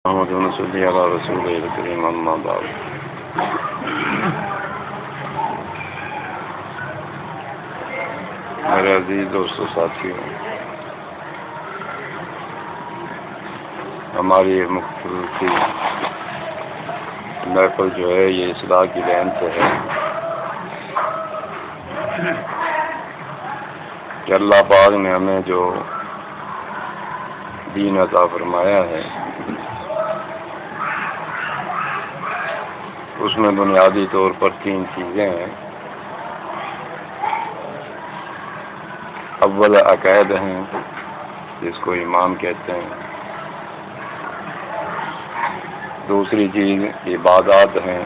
محمد صلی اللہ رسول الکریم اما بعد۔ میرے عزیز دوستو ساتھیوں، ہماری مختصر سی محفل جو ہے یہ اصلاح کی لین سے ہے کہ اللہ پاک نے ہمیں جو دین عطا فرمایا ہے اس میں بنیادی طور پر 3 چیزیں ہیں۔ اول عقائد ہیں جس کو ایمان کہتے ہیں، دوسری چیز عبادات ہیں،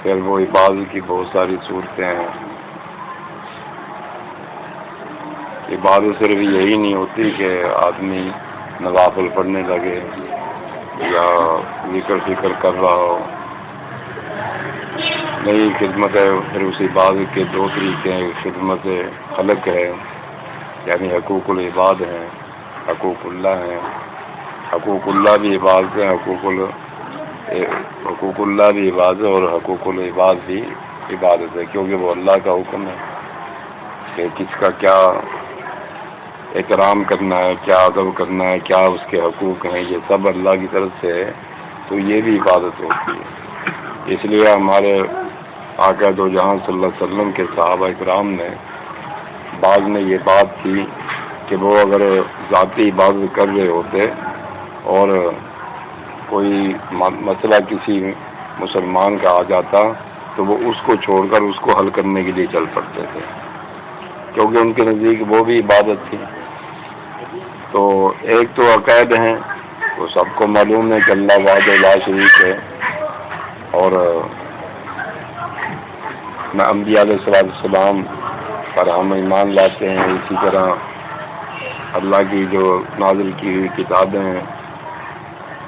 پھر وہ عبادت کی بہت ساری صورتیں ہیں۔ عبادت صرف یہی نہیں ہوتی کہ آدمی نوافل پڑھنے لگے یا ذکر فکر کر رہا ہو، نئی خدمت ہے۔ پھر اس عبادت کے 2 طریقے ہیں، خدمت خلق ہے یعنی حقوق العباد ہیں، حقوق اللہ ہیں۔ حقوق اللہ بھی عبادت ہے، حقوق اللہ بھی عبادت ہے اور حقوق العباد بھی عبادت ہے، کیونکہ وہ اللہ کا حکم ہے کہ کس کا کیا احترام کرنا ہے، کیا ادب کرنا ہے، کیا اس کے حقوق ہیں، یہ سب اللہ کی طرف سے ہے، تو یہ بھی عبادت ہوتی ہے۔ اس لیے ہمارے آقا دو جہاں صلی اللہ علیہ وسلم کے صحابہ اکرام نے بعض میں یہ بات تھی کہ وہ اگر ذاتی عبادت کر رہے ہوتے اور کوئی مسئلہ کسی مسلمان کا آ جاتا تو وہ اس کو چھوڑ کر اس کو حل کرنے کے لیے چل پڑتے تھے، کیونکہ ان کے نزدیک وہ بھی عبادت تھی۔ تو ایک تو عقائد ہیں، وہ سب کو معلوم ہے کہ اللہ وحدہ لا شریک ہے، اور انبیاء علیہ السلام پر ہم ایمان لاتے ہیں، اسی طرح اللہ کی جو نازل کی ہوئی کتابیں ہیں،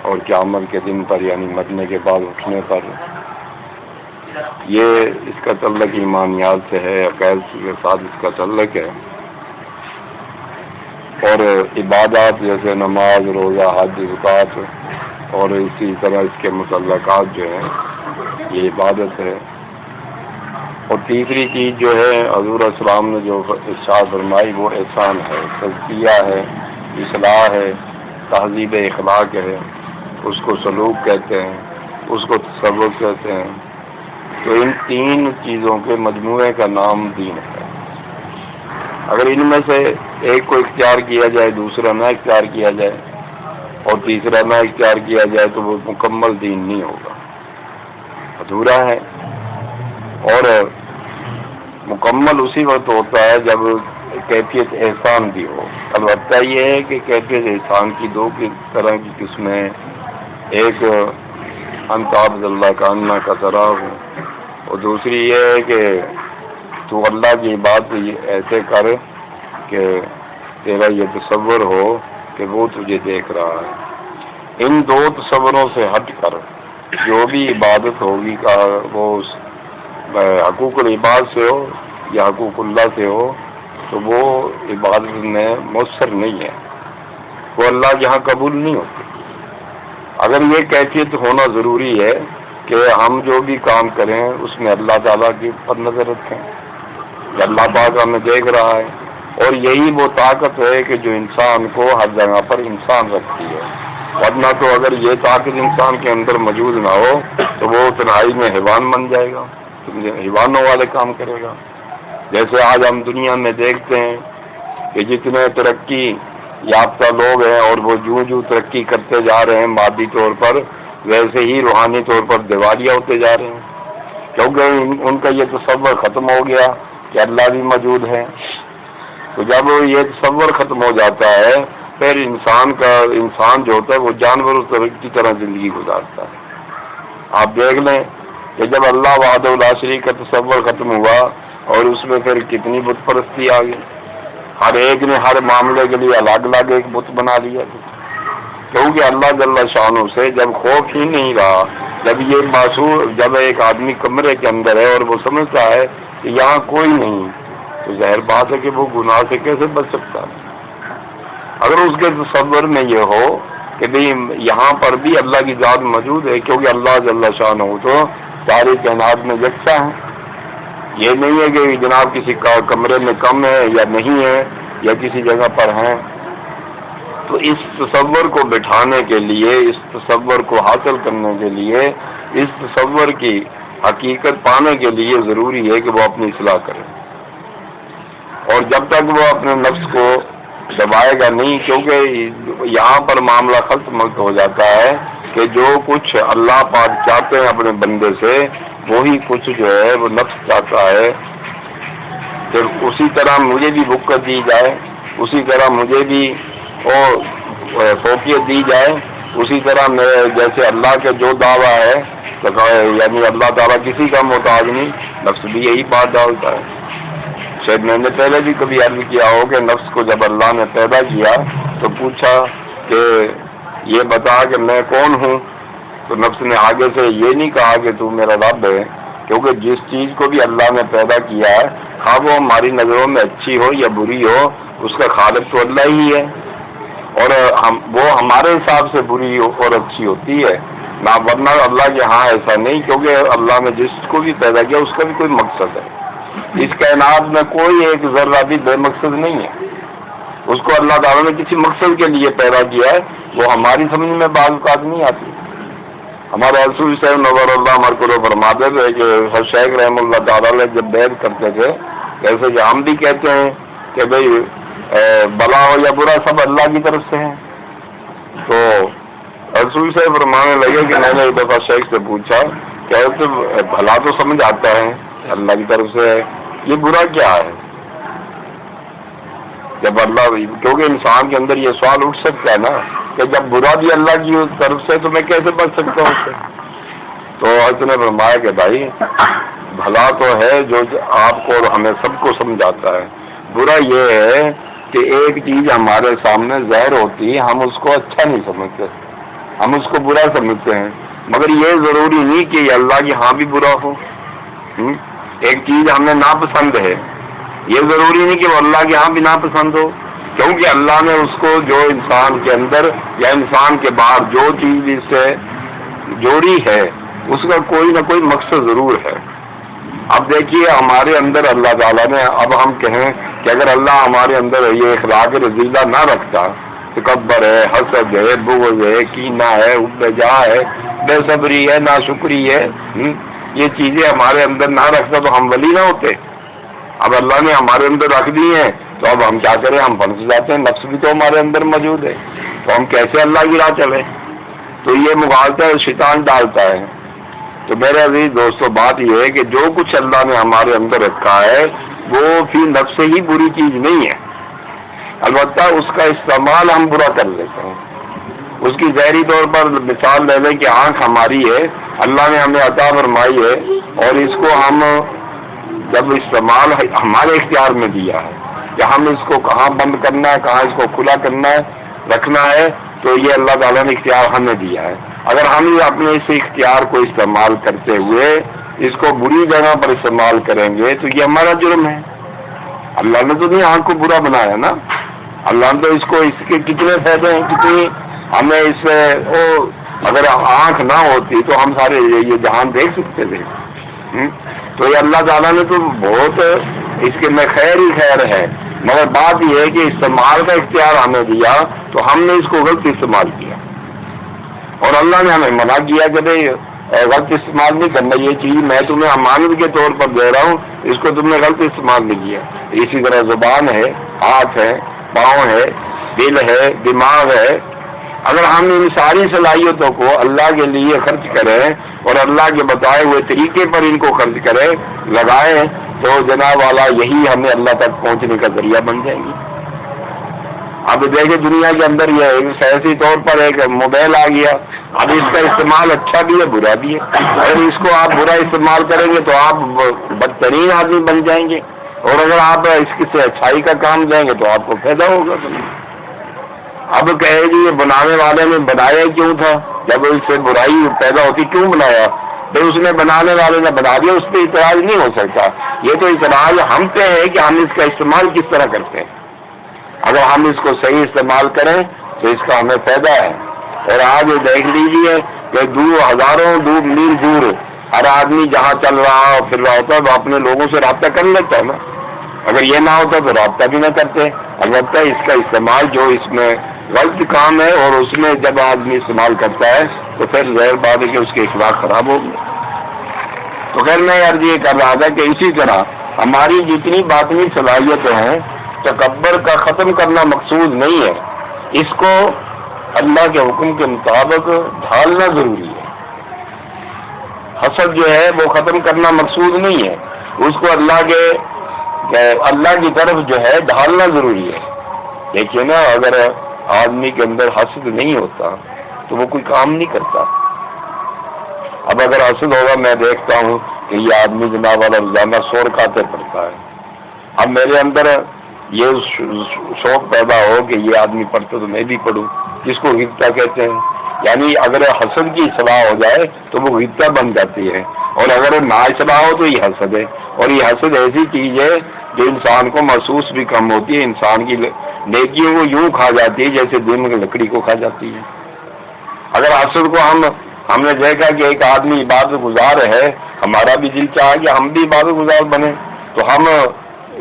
اور قیامت کے دن پر یعنی مرنے کے بعد اٹھنے پر، یہ اس کا تعلق ایمانیات سے ہے، عقائد کے ساتھ اس کا تعلق ہے۔ اور عبادات جیسے نماز، روزہ، حج، زکوٰۃ اور اسی طرح اس کے متعلقات جو ہیں یہ عبادت ہے۔ اور تیسری چیز جو ہے حضور اسلام نے جو ارشاد فرمائی وہ احسان ہے، تزکیہ ہے، اصلاح ہے، تہذیب اخلاق ہے، اس کو سلوک کہتے ہیں، اس کو تصور کہتے ہیں۔ تو ان 3 چیزوں کے مجموعے کا نام دین ہے۔ اگر ان میں سے ایک کو اختیار کیا جائے، دوسرا نہ اختیار کیا جائے اور تیسرا نہ اختیار کیا جائے تو وہ مکمل دین نہیں ہوگا، ادھورا ہے۔ اور مکمل اسی وقت ہوتا ہے جب کیفیت احسان بھی ہو۔ البتہ یہ ہے کہ کیفیت احسان کی 2 طرح کی قسمیں ہیں، ایک انت عبد اللہ کا انا کا طرح ہو، اور دوسری یہ ہے کہ تو اللہ کی بات ایسے کر کہ تیرا یہ تصور ہو کہ وہ تجھے دیکھ رہا ہے۔ ان 2 تصوروں سے ہٹ کر جو بھی عبادت ہوگی کا وہ حقوق العباد سے ہو یا حقوق اللہ سے ہو تو وہ عبادت میں مؤثر نہیں ہے، وہ اللہ کے ہاں قبول نہیں ہوتی۔ اگر یہ کیفیت ہونا ضروری ہے کہ ہم جو بھی کام کریں اس میں اللہ تعالیٰ کی پر نظر رکھیں کہ اللہ پاک ہمیں دیکھ رہا ہے، اور یہی وہ طاقت ہے کہ جو انسان کو ہر جگہ پر انسان رکھتی ہے۔ ورنہ تو اگر یہ طاقت انسان کے اندر موجود نہ ہو تو وہ تنہائی میں حیوان بن جائے گا، حیوانوں والے کام کرے گا۔ جیسے آج ہم دنیا میں دیکھتے ہیں کہ جتنے ترقی یافتہ لوگ ہیں اور وہ جو ترقی کرتے جا رہے ہیں مادی طور پر، ویسے ہی روحانی طور پر دیوالیہ ہوتے جا رہے ہیں، کیونکہ ان کا یہ تصور ختم ہو گیا کہ اللہ بھی موجود ہے۔ تو جب یہ تصور ختم ہو جاتا ہے پھر انسان جو ہوتا ہے وہ جانوروں کی طرح زندگی گزارتا ہے۔ آپ دیکھ لیں کہ جب اللہ وحدہ لا شریک کا تصور ختم ہوا اور اس میں پھر کتنی بت پرستی آ گئی، ہر ایک نے ہر معاملے کے لیے الگ الگ ایک بت بنا لیا، کیونکہ اللہ جل شانہ سے جب خوف ہی نہیں رہا، جب ایک آدمی کمرے کے اندر ہے اور وہ سمجھتا ہے کہ یہاں کوئی نہیں، تو ظاہر بات ہے کہ وہ گناہ سے کیسے بچ سکتا ہے۔ اگر اس کے تصور میں یہ ہو کہ بھئی یہاں پر بھی اللہ کی ذات موجود ہے، کیونکہ اللہ جل شانہ تو ساری کائنات میں یکساں ہے۔ یہ نہیں ہے کہ جناب کسی کمرے میں کم ہے یا نہیں ہے یا کسی جگہ پر ہیں۔ تو اس تصور کو بٹھانے کے لیے، اس تصور کو حاصل کرنے کے لیے، اس تصور کی حقیقت پانے کے لیے ضروری ہے کہ وہ اپنی اصلاح کرے، اور جب تک وہ اپنے نفس کو دبائے گا نہیں، کیونکہ یہاں پر معاملہ ختم ہو جاتا ہے کہ جو کچھ اللہ پاک چاہتے ہیں اپنے بندے سے، وہی کچھ جو ہے وہ نفس چاہتا ہے کہ اسی طرح مجھے بھی بکت دی جائے، اسی طرح مجھے بھی فوقیت دی جائے، اسی طرح میں جیسے اللہ کے جو دعویٰ ہے، یعنی اللہ تعالیٰ کسی کا محتاج نہیں، نفس بھی یہی بات ڈالتا ہے۔ شاید میں نے پہلے بھی کبھی عرض کیا ہو کہ نفس کو جب اللہ نے پیدا کیا تو پوچھا کہ یہ بتا کہ میں کون ہوں، تو نفس نے آگے سے یہ نہیں کہا کہ تو میرا رب ہے، کیونکہ جس چیز کو بھی اللہ نے پیدا کیا ہے، خواہ وہ ہماری نظروں میں اچھی ہو یا بری ہو، اس کا خالق تو اللہ ہی ہے، اور وہ ہمارے حساب سے بری اور اچھی ہوتی ہے نہ، ورنہ اللہ کے ہاں ایسا نہیں، کیونکہ اللہ نے جس کو بھی پیدا کیا اس کا بھی کوئی مقصد ہے۔ اس کائنات میں کوئی ایک ذرہ بھی بے مقصد نہیں ہے، اس کو اللہ تعالیٰ نے کسی مقصد کے لیے پیدا کیا ہے، وہ ہماری سمجھ میں بعض اوقات نہیں آتی۔ ہمارے رسول صاحب نور اللہ مرکز فرماتے تھے کہ ہر شیخ رحم اللہ تعالیٰ جب بیعت کرتے تھے، جیسے کہ ہم بھی کہتے ہیں کہ بھئی بلا ہو یا برا سب اللہ کی طرف سے ہے، تو رسول صاحب فرمانے لگے کہ میں نے ایک دفعہ شیخ سے پوچھا کہ بھلا تو سمجھ آتا ہے اللہ کی طرف سے ہے، یہ برا کیا ہے؟ جب اللہ، کیونکہ انسان کے اندر یہ سوال اٹھ سکتا ہے نا کہ جب برا بھی اللہ کی طرف سے تو میں کیسے بچ سکتا ہوں اس سے؟ تو حضرت نے فرمایا کہ بھائی بھلا تو ہے جو آپ کو اور ہمیں سب کو سمجھاتا ہے، برا یہ ہے کہ ایک چیز ہمارے سامنے ظاہر ہوتی ہے، ہم اس کو اچھا نہیں سمجھتے، ہم اس کو برا سمجھتے ہیں، مگر یہ ضروری نہیں کہ یہ اللہ کی ہاں بھی برا ہو۔ ایک چیز ہمیں ناپسند ہے، یہ ضروری نہیں کہ وہ اللہ کے ہاں بھی ناپسند ہو، کیونکہ اللہ نے اس کو جو انسان کے اندر یا انسان کے باہر جو چیز اس سے جوڑی ہے، اس کا کوئی نہ کوئی مقصد ضرور ہے۔ اب دیکھیے ہمارے اندر اللہ تعالیٰ نے، اب ہم کہیں کہ اگر اللہ ہمارے اندر یہ اخلاق رذیلہ نہ رکھتا، تکبر ہے، حسد ہے، بغض ہے، کینہ ہے، التجا ہے، بے صبری ہے، ناشکری ہے، یہ چیزیں ہمارے اندر نہ رکھتا تو ہم ولی نہ ہوتے۔ اب اللہ نے ہمارے اندر رکھ دی ہیں تو اب ہم کیا کریں، ہم پھنس جاتے ہیں، نفس بھی تو ہمارے اندر موجود ہے، تو ہم کیسے اللہ کی راہ چلیں؟ تو یہ مغالطہ شیطان ڈالتا ہے۔ تو میرے عزیز دوستو، بات یہ ہے کہ جو کچھ اللہ نے ہمارے اندر رکھا ہے وہ فی نفس ہی بری چیز نہیں ہے، البتہ اس کا استعمال ہم برا کر لیتے ہیں۔ اس کی ظاہری طور پر مثال لے لیں کہ آنکھ ہماری ہے، اللہ نے ہمیں عطا فرمائی ہے، اور اس کو ہم جب استعمال ہمارے اختیار میں دیا ہے کہ ہم اس کو کہاں بند کرنا ہے، کہاں اس کو کھلا کرنا ہے، رکھنا ہے، تو یہ اللہ تعالیٰ نے اختیار ہمیں دیا ہے۔ اگر ہم اپنے اس اختیار کو استعمال کرتے ہوئے اس کو بری جگہ پر استعمال کریں گے تو یہ ہمارا جرم ہے۔ اللہ نے تو نہیں آنکھ کو برا بنایا نا، اللہ نے تو اس کو، اس کے کتنے فائدے ہیں، کتنی ہمیں اس سے، اگر آنکھ نہ ہوتی تو ہم سارے یہ جہان دیکھ سکتے تھے۔ تو یہ اللہ تعالیٰ نے تو بہت اس کے میں خیر ہی خیر ہے، مگر بات یہ ہے کہ استعمال کا اختیار ہمیں دیا تو ہم نے اس کو غلط استعمال کیا، اور اللہ نے ہمیں منع کیا کہ بھئی غلط استعمال نہیں کرنا، یہ چیز میں تمہیں امانت کے طور پر دے رہا ہوں، اس کو تم نے غلط استعمال نہیں کیا۔ اسی طرح زبان ہے، ہاتھ ہے، پاؤں ہے، دل ہے، دماغ ہے، اگر ہم ان ساری صلاحیتوں کو اللہ کے لیے خرچ کریں اور اللہ کے بتائے ہوئے طریقے پر ان کو خرچ کریں، لگائیں، تو جناب والا یہی ہمیں اللہ تک پہنچنے کا ذریعہ بن جائیں گی۔ اب دیکھیں دنیا کے اندر یہ سیاسی طور پر ایک موبائل آ گیا، اب اس کا استعمال اچھا بھی ہے برا بھی ہے، اگر اس کو آپ برا استعمال کریں گے تو آپ بدترین آدمی بن جائیں گے، اور اگر آپ اس سے اچھائی کا کام دیں گے تو آپ کو فائدہ ہوگا۔ اب کہے گی یہ بنانے والے نے بنایا کیوں تھا، جب اس سے برائی پیدا ہوتی کیوں بنایا؟ تو اس نے بنانے والے نے بنا دیا، اس پہ اعتراض نہیں ہو سکتا۔ یہ تو اعتراض ہم پہ ہے کہ ہم اس کا استعمال کس طرح کرتے ہیں۔ اگر ہم اس کو صحیح استعمال کریں تو اس کا ہمیں فائدہ ہے، اور آج دیکھ لیجیے کہ ہزاروں میل دور ہر آدمی جہاں چل رہا ہو پھر رہا ہوتا ہے وہ اپنے لوگوں سے رابطہ کر لیتا ہے نا. اگر یہ نہ ہوتا تو رابطہ بھی نہ کرتے. البتہ اس کا استعمال جو اس میں غلط کام ہے اور اس میں جب آدمی استعمال کرتا ہے تو پھر ظاہر بات ہے کہ اس کے اخلاق خراب ہوگی. تو خیر میں عرض یہ کر رہا تھا کہ اسی طرح ہماری جتنی باطنی صلاحیتیں ہیں تکبر کا ختم کرنا مقصود نہیں ہے. اس کو اللہ کے حکم کے مطابق ڈھالنا ضروری ہے. حسد جو ہے وہ ختم کرنا مقصود نہیں ہے. اس کو اللہ کی طرف جو ہے ڈھالنا ضروری ہے. دیکھیے نا اگر آدمی کے اندر حسد نہیں ہوتا تو وہ کوئی کام نہیں کرتا. اب اگر حسد ہوگا میں دیکھتا ہوں کہ یہ آدمی جناب والا روزانہ 100 رکعتیں پڑھتا ہے. اب میرے اندر یہ شوق پیدا ہو کہ یہ آدمی پڑھتا تو میں بھی پڑھوں. جس کو غبطہ کہتے ہیں. یعنی اگر حسد کی اصلاح ہو جائے تو وہ غبطہ بن جاتی ہے اور اگر نا اصلاح ہو تو یہ حسد ہے. اور یہ حسد ایسی چیز ہے جو انسان کو محسوس بھی کم ہوتی ہے. انسان کی نیکیوں کو یوں کھا جاتی ہے جیسے دن کی لکڑی کو کھا جاتی ہے. اگر حسد کو ہم نے دیکھا کہ ایک آدمی عبادت گزار ہے, ہمارا بھی دل چاہا کہ ہم بھی عبادت گزار بنے تو ہم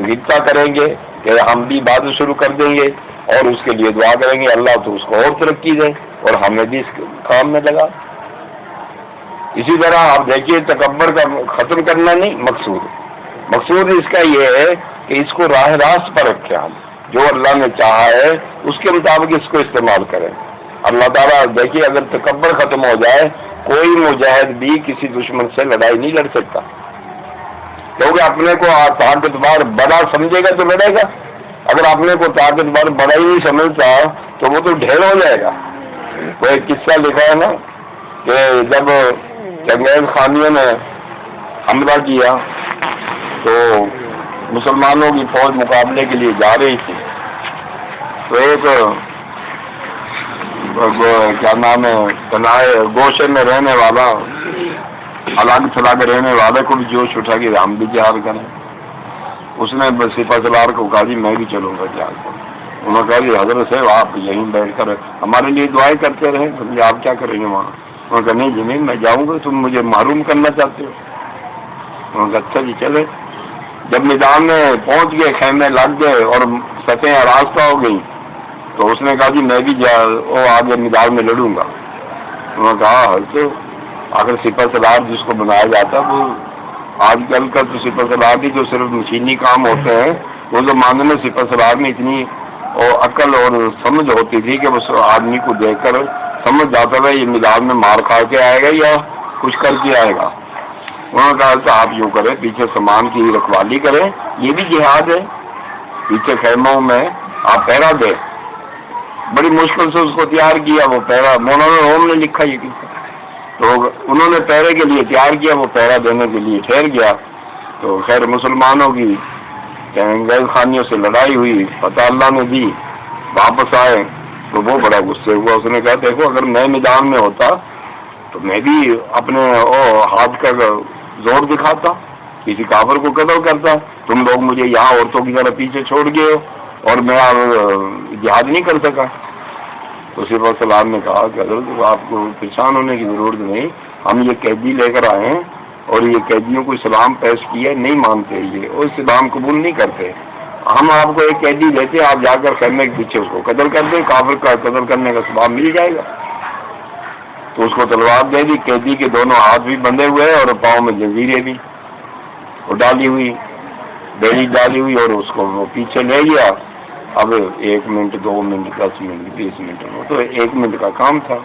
غبطہ کریں گے کہ ہم بھی عبادت شروع کر دیں گے اور اس کے لیے دعا کریں گے اللہ تو اس کو اور ترقی دے اور ہمیں بھی اس کام میں لگا. اسی طرح آپ دیکھیے تکبر کا ختم کرنا نہیں مقصود اس کا یہ ہے کہ اس کو راہ راست پر رکھیں. ہم جو اللہ نے چاہا ہے اس کے مطابق اس کو استعمال کریں. اللہ تعالیٰ دیکھیے اگر تکبر ختم ہو جائے کوئی مجاہد بھی کسی دشمن سے لڑائی نہیں لڑ سکتا کیونکہ اپنے کو طاقتور بڑا سمجھے گا تو لڑے گا. اگر اپنے کو طاقتور بڑا ہی نہیں سمجھتا تو وہ تو ڈھیر ہو جائے گا. وہ ایک قصہ لکھا ہے نا کہ جب چنگیز خانیوں نے حملہ کیا تو مسلمانوں کی فوج مقابلے کے لیے جا رہی تھی تو ایک کیا نام ہے گوشے میں رہنے والا الگ تھلگ رہنے والے کو بھی جوش اٹھا کہ ہم بھی جہاد کریں. اس نے سپہ سالار کو کہا جی میں بھی چلوں گا جہاد کروں. انہوں نے کہا جی حضرت صاحب آپ یہیں بیٹھ کر ہمارے لیے دعائیں کرتے رہیں سمجھے آپ کیا کریں گے وہاں. انہوں نے کہا نہیں جی نہیں میں جاؤں گا تم مجھے محروم کرنا چاہتے ہو. انہوں نے کہا اچھا جی چلے. جب میدان میں پہنچ گئے خیمے لگ گئے اور سطحیں آراستہ ہو گئی تو اس نے کہا جی میں بھی آگے میدان میں لڑوں گا. انہوں نے کہا حضرت آخر سپہ سالار جس کو بنایا جاتا ہے وہ آج کل کا تو سپہ سالار بھی جو صرف مشینی کام ہوتے ہیں وہ زمانے میں سپہ سالار میں اتنی عقل اور سمجھ ہوتی تھی کہ اس آدمی کو دیکھ کر سمجھ جاتا تھا یہ میدان میں مار کھا کے آئے گا یا کچھ کر کے آئے گا. انہوں نے کہا کہ آپ یوں کریں پیچھے سامان کی رکھوالی کریں یہ بھی جہاد ہے. پیچھے خیموں میں آپ پہرا دیں. بڑی مشکل سے اس کو تیار کیا وہ پہرا مولانا روم نے لکھا یہ کس تو انہوں نے پہرے کے لیے تیار کیا وہ پہرا دینے کے لیے ٹھہر گیا. تو خیر مسلمانوں کی چنگیز خانیوں سے لڑائی ہوئی پتہ اللہ نے دی. واپس آئے تو وہ بڑا غصے ہوا. اس نے کہا دیکھو اگر میں میدان میں ہوتا تو میں بھی اپنے ہاتھ کا زور دکھاتا کسی کافر کو قتل کرتا. تم لوگ مجھے یہاں عورتوں کی طرح پیچھے چھوڑ گئے ہو اور میں جہاد نہیں کر سکا. تو سپہ سالار نے کہا کہ حضرت آپ کو پریشان ہونے کی ضرورت نہیں. ہم یہ قیدی لے کر آئے ہیں اور یہ قیدیوں کو اسلام پیش کیا نہیں مانتے یہ اور اسلام قبول نہیں کرتے. ہم آپ کو ایک قیدی لیتے آپ جا کر خیمے کے پیچھے اس کو قتل کر دیں کافر کا قتل کرنے کا ثواب مل جائے گا. تو اس کو تلوار دے دی. قیدی کے دونوں ہاتھ بھی بندھے ہوئے اور پاؤں میں جنزیریں بھی ڈالی ہوئی بیڑی ڈالی ہوئی اور اس کو وہ پیچھے لے گیا. اب 1 منٹ 2 منٹ 10 منٹ 20 منٹ تو 1 منٹ کا کام تھا.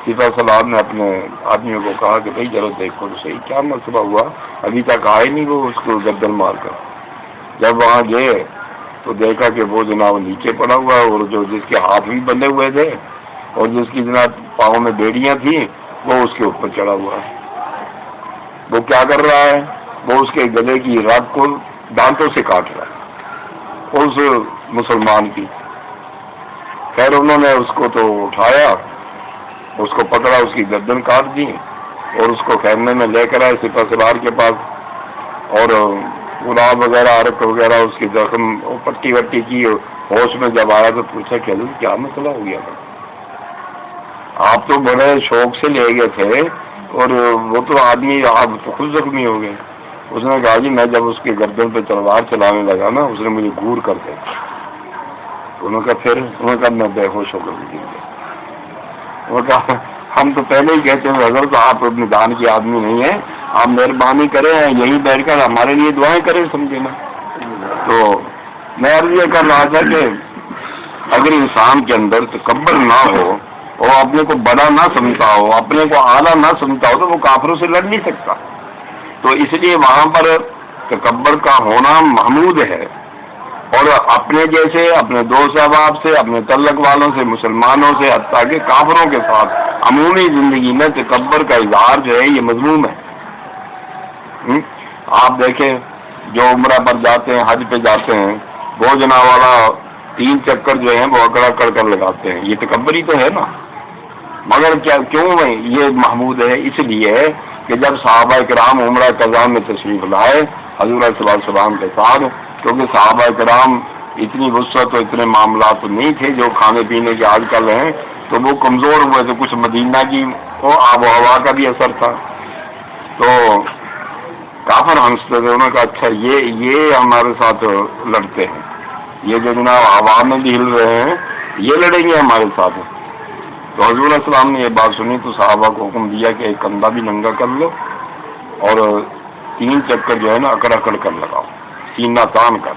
سپہ سالار نے اپنے آدمیوں کو کہا کہ بھائی ضرور دیکھو تو صحیح کیا مسئلہ ہوا ابھی تک آئے نہیں. وہ اس کو گردن مار کر جب وہاں گئے تو دیکھا کہ وہ جناب نیچے پڑا ہوا اور جو جس کے ہاتھ بھی بندھے ہوئے تھے اور جس کی جناب پاؤں میں بیڑیاں تھیں وہ اس کے اوپر چڑھا ہوا ہے. وہ کیا کر رہا ہے وہ اس کے گلے کی رگ کو دانتوں سے کاٹ رہا ہے اس مسلمان کی. خیر انہوں نے اس کو تو اٹھایا اس کو پکڑا اس کی گردن کاٹ دی اور اس کو خیمے میں لے کر آئے سپہ سالار کے پاس اور گلاب وغیرہ عرق وغیرہ اس کی زخم پٹی وٹی کی. ہوش میں جب آیا تو پوچھا کہ کیا مسئلہ ہو گیا تھا. آپ تو بڑے شوق سے لے گئے تھے اور وہ تو آدمی آپ تو خود زخمی ہو گئے. اس نے کہا جی میں جب اس کے گردن پہ تلوار چلانے لگا نا اس نے مجھے گور کر دیا. انہوں نے کہا پھر؟ انہوں نے کہا میں بے ہوش ہو کر گر گیا. انہوں نے کہا ہم تو پہلے ہی کہتے ہیں حضرت آپ نظام کے آدمی نہیں ہیں, آپ مہربانی کریں یہیں بیٹھ کر ہمارے لیے دعائیں کریں, سمجھے نا. تو میں عرض یہ کر رہا تھا کہ اگر انسان کے اندر تکبر نہ ہو اور اپنے کو بڑا نہ سمجھتا ہو, اپنے کو اعلیٰ نہ سمجھتا ہو, تو وہ کافروں سے لڑ نہیں سکتا. تو اس لیے وہاں پر تکبر کا ہونا محمود ہے. اور اپنے جیسے اپنے دوست احباب سے, اپنے تعلق والوں سے, مسلمانوں سے, حتیٰ کہ کافروں کے ساتھ عمومی زندگی میں تکبر کا اظہار جو ہے یہ مذموم ہے. آپ دیکھیں جو عمرہ پر جاتے ہیں, حج پہ جاتے ہیں, وہ جناب والا 3 چکر جو ہیں وہ اکڑ اکڑ کر لگاتے ہیں, یہ تکبر ہی تو ہے نا. مگر کیوں یہ محمود ہے؟ اس لیے کہ جب صحابہ کرام عمرہ قضا میں تشریف لائے حضور صلی اللہ علیہ وسلم کے ساتھ, کیونکہ صحابہ کرام اتنی وسعت اور اتنے معاملات تو نہیں تھے جو کھانے پینے کے آج کل ہیں, تو وہ کمزور ہوئے تھے. کچھ مدینہ کی آب و ہوا کا بھی اثر تھا. تو کافر ہنستے تھے. انہوں نے کہا اچھا یہ ہمارے ساتھ لڑتے ہیں, یہ جو جناب ہوا میں بھی ہل رہے ہیں یہ لڑیں گے ہمارے ساتھ. تو حضور علیہ السلام نے یہ بات سنی تو صحابہ کو حکم دیا کہ ایک کندھا بھی ننگا کر لو اور 3 چکر جو ہے نا اکڑ اکڑ کر لگاؤ, سینہ تان کر.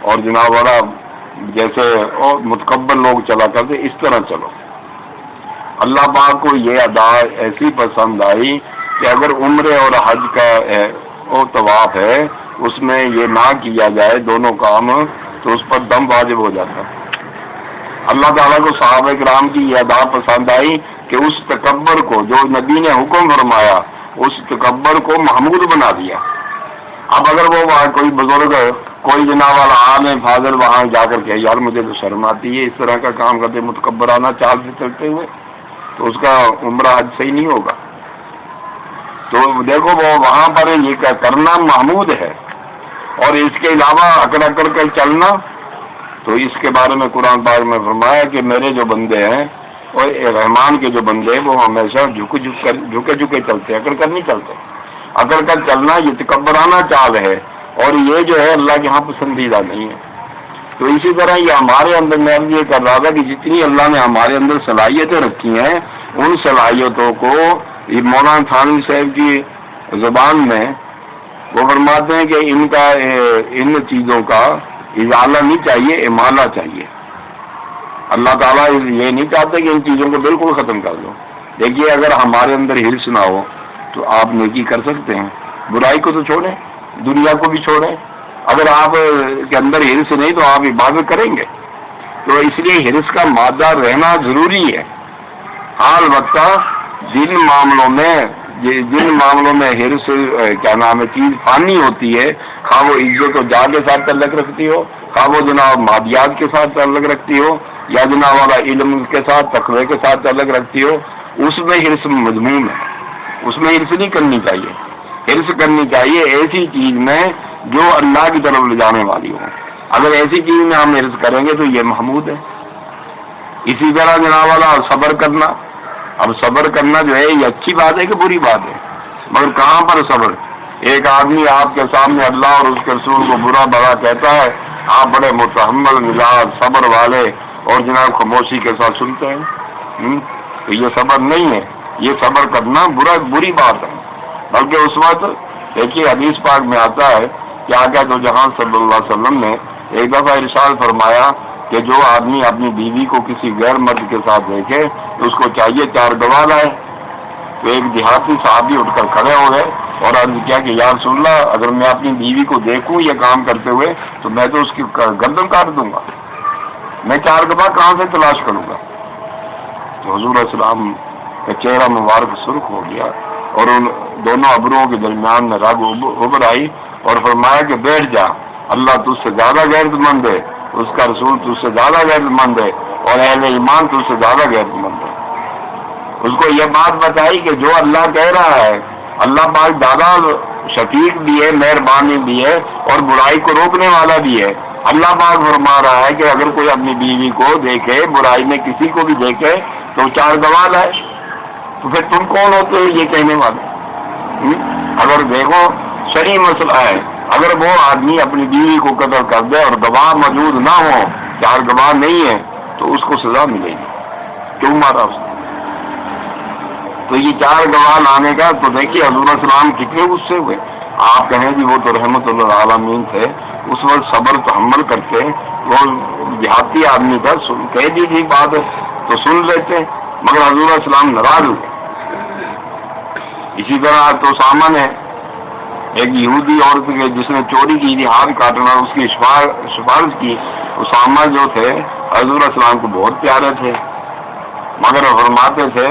اور جناب والا جیسے اور متکبر لوگ چلا کرتے اس طرح چلو. اللہ پاک کو یہ ادا ایسی پسند آئی کہ اگر عمرے اور حج کا طواف ہے اس میں یہ نہ کیا جائے دونوں کام, تو اس پر دم واجب ہو جاتا ہے. اللہ تعالیٰ کو صحابہ کرام کی یہ ادا پسند آئی کہ اس تکبر کو جو نبی نے حکم فرمایا اس تکبر کو محمود بنا دیا. اب اگر وہ وہاں کوئی بزرگ کوئی جناب والا عالم فاضل وہاں جا کر کے یار مجھے تو شرم آتی ہے اس طرح کا کام کرتے متکبرانہ چال سے چلتے ہوئے, تو اس کا عمرہ حج صحیح نہیں ہوگا. تو دیکھو وہ وہاں پر یہ کرنا محمود ہے. اور اس کے علاوہ اکڑ اکڑ کر چلنا, تو اس کے بارے میں قرآن پاک میں فرمایا کہ میرے جو بندے ہیں اور رحمان کے جو بندے ہیں وہ ہمیشہ جھکے چلتے ہیں, اکڑ کر نہیں چلتے. اکڑ کر چلنا یہ تکبرانہ چال ہے اور یہ جو ہے اللہ کے ہاں پسندیدہ نہیں ہے. تو اسی طرح یہ ہمارے اندر میں یہ کر رہا تھا کہ جتنی اللہ نے ہمارے اندر صلاحیتیں رکھی ہیں ان صلاحیتوں کو یہ مولانا تھانوی صاحب کی زبان میں وہ فرماتے ہیں کہ ان چیزوں کا ازالہ نہیں چاہیے, امالہ چاہیے. اللہ تعالیٰ یہ نہیں چاہتے کہ ان چیزوں کو بالکل ختم کر دو. دیکھیے اگر ہمارے اندر ہرس نہ ہو تو آپ نیکی کر سکتے ہیں, برائی کو تو چھوڑیں, دنیا کو بھی چھوڑیں. اگر آپ کے اندر ہرس نہیں تو آپ عبادت کریں گے. تو اس لیے ہرس کا مادہ رہنا ضروری ہے. البتہ جن معاملوں میں ہرس چیز فانی ہوتی ہے, خواہ وہ عزت و جاہ کے ساتھ تعلق رکھتی ہو, خواہ وہ جناب مادیات کے ساتھ تعلق رکھتی ہو, یا جناب والا علم کے ساتھ تقوی کے ساتھ تعلق رکھتی ہو, اس میں ہرس مذموم ہے. اس میں ہرس نہیں کرنی چاہیے. ہرس کرنی چاہیے ایسی چیز میں جو اللہ کی طرف لے جانے والی ہو. اگر ایسی چیز میں ہم ہرس کریں گے تو یہ محمود ہے. اسی طرح جناب والا صبر کرنا. اب صبر کرنا جو ہے یہ اچھی بات ہے کہ بری بات ہے, مگر کہاں پر صبر؟ ایک آدمی آپ کے سامنے اللہ اور اس کے رسول کو برا بھلا کہتا ہے, آپ بڑے متحمل مزاج صبر والے اور جناب خاموشی کے ساتھ سنتے ہیں. تو یہ صبر نہیں ہے, یہ صبر کرنا بری بات ہے. بلکہ اس وقت دیکھیے حدیث پاک میں آتا ہے کہ آقا دو جہاں صلی اللہ علیہ وسلم نے ایک دفعہ ارشاد فرمایا کہ جو آدمی اپنی بیوی کو کسی غیر مرد کے ساتھ دیکھے تو اس کو چاہیے 4 گواہ لائے. تو ایک دیہاتی صحابی اٹھ کر کھڑے ہو گئے اور عرض کیا کہ یا رسول اللہ اگر میں اپنی بیوی کو دیکھوں یہ کام کرتے ہوئے تو میں تو اس کی گردن کاٹ دوں گا, میں 4 گواہ کہاں سے تلاش کروں گا. تو حضور علیہ السلام کا چہرہ مبارک سرخ ہو گیا اور ان دونوں ابروؤں کے درمیان میں رگ ابھر آئی اور فرمایا کہ بیٹھ جا, اللہ تجھ سے زیادہ غیرت مند ہے, اس کا رسول تجھ سے زیادہ غیرت مند ہے اور اہل ایمان تجھ سے زیادہ غیرت مند ہے. اس کو یہ بات بتائی کہ جو اللہ کہہ رہا ہے, اللہ پاک زیادہ شفیق بھی ہے, مہربانی بھی ہے اور برائی کو روکنے والا بھی ہے. اللہ پاک فرما رہا ہے کہ اگر کوئی اپنی بیوی کو دیکھے برائی میں کسی کو بھی دیکھے تو 4 گواہ لائے، تو پھر تم کون ہوتے ہو یہ کہنے والے؟ اگر دیکھو شرعی مسئلہ ہے، اگر وہ آدمی اپنی بیوی کو قتل کر دے اور گواہ موجود نہ ہو، 4 گواہ نہیں ہیں، تو اس کو سزا ملے گی، کیوں مارا اس نے؟ تو یہ 4 گواہ لانے کا تو دیکھیے حضور السلام کتنے غصے ہوئے. آپ کہیں جی وہ تو رحمت اللہ عالمین تھے، اس وقت صبر تحمل کرتے، وہ دیہاتی آدمی تھا، کہہ دی تھی بات تو سن لیتے، مگر حضور السلام ناراض ہوئے. اسی طرح تو اسامہ نے ایک یہودی عورت کے جس نے چوری کی تھی ہاتھ کاٹنا، اس کی سفارش کی. اسامہ جو تھے حضور السلام کو بہت پیارے تھے، مگر فرماتے تھے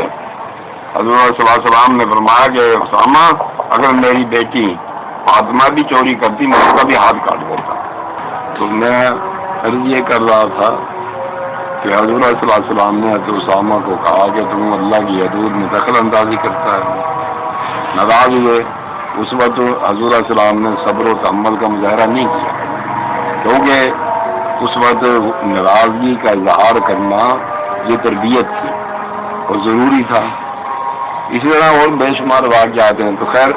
حضور صلی اللہ علیہ وسلم نے فرمایا کہ اسامہ اگر میری بیٹی فاطمہ بھی چوری کرتی میں اس کا بھی ہاتھ کاٹ دیتا. تو میں عرض یہ کر رہا تھا کہ حضور صلی اللہ علیہ وسلم نے حضرت اسامہ کو کہا کہ تم اللہ کی حدود میں دخل اندازی کرتا ہے. ناراض ہوئے. اس وقت حضور علیہ السلام نے صبر و تحمل کا مظاہرہ نہیں کیا، کیونکہ اس وقت ناراضگی کا اظہار کرنا یہ تربیت تھی اور ضروری تھا. اسی طرح اور بے شمار واقعات ہیں. تو خیر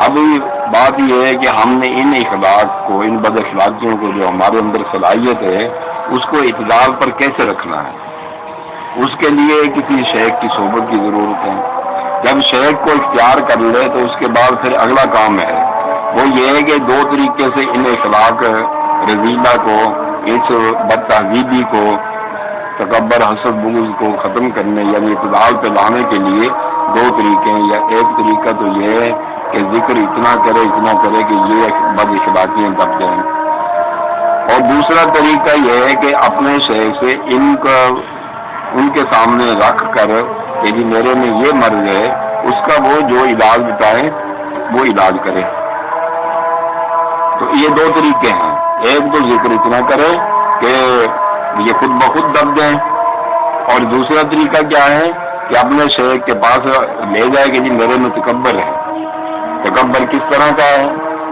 ابھی بات یہ ہے کہ ہم نے ان اخلاق کو، ان بد اخلاقیوں کو جو ہمارے اندر صلاحیت ہے اس کو اعتدال پر کیسے رکھنا ہے. اس کے لیے کسی شیخ کی صحبت کی ضرورت ہے. جب شیخ کو اختیار کر لے تو اس کے بعد پھر اگلا کام ہے وہ یہ ہے کہ 2 طریقے سے ان اخلاق رذیلہ کو، اس بد تہذیبی کو، تکبر حسد بغض کو ختم کرنے یعنی اعتدال پہ لانے کے لیے 2 طریقے ہیں. یا ایک طریقہ تو یہ ہے کہ ذکر اتنا کرے کہ یہ بد اخلاقیاں دب جائیں، اور دوسرا طریقہ یہ ہے کہ اپنے شیخ سے ان کے سامنے رکھ کر کہ جی میرے میں یہ مرض ہے، اس کا وہ جو علاج بتائیں وہ علاج کرے. تو یہ 2 طریقے ہیں. ایک تو ذکر اتنا کرے کہ یہ خود بخود دب جائیں، اور دوسرا طریقہ کیا ہے کہ اپنے شیخ کے پاس لے جائے کہ جی میرے میں تکبر ہے. تکبر کس طرح کا ہے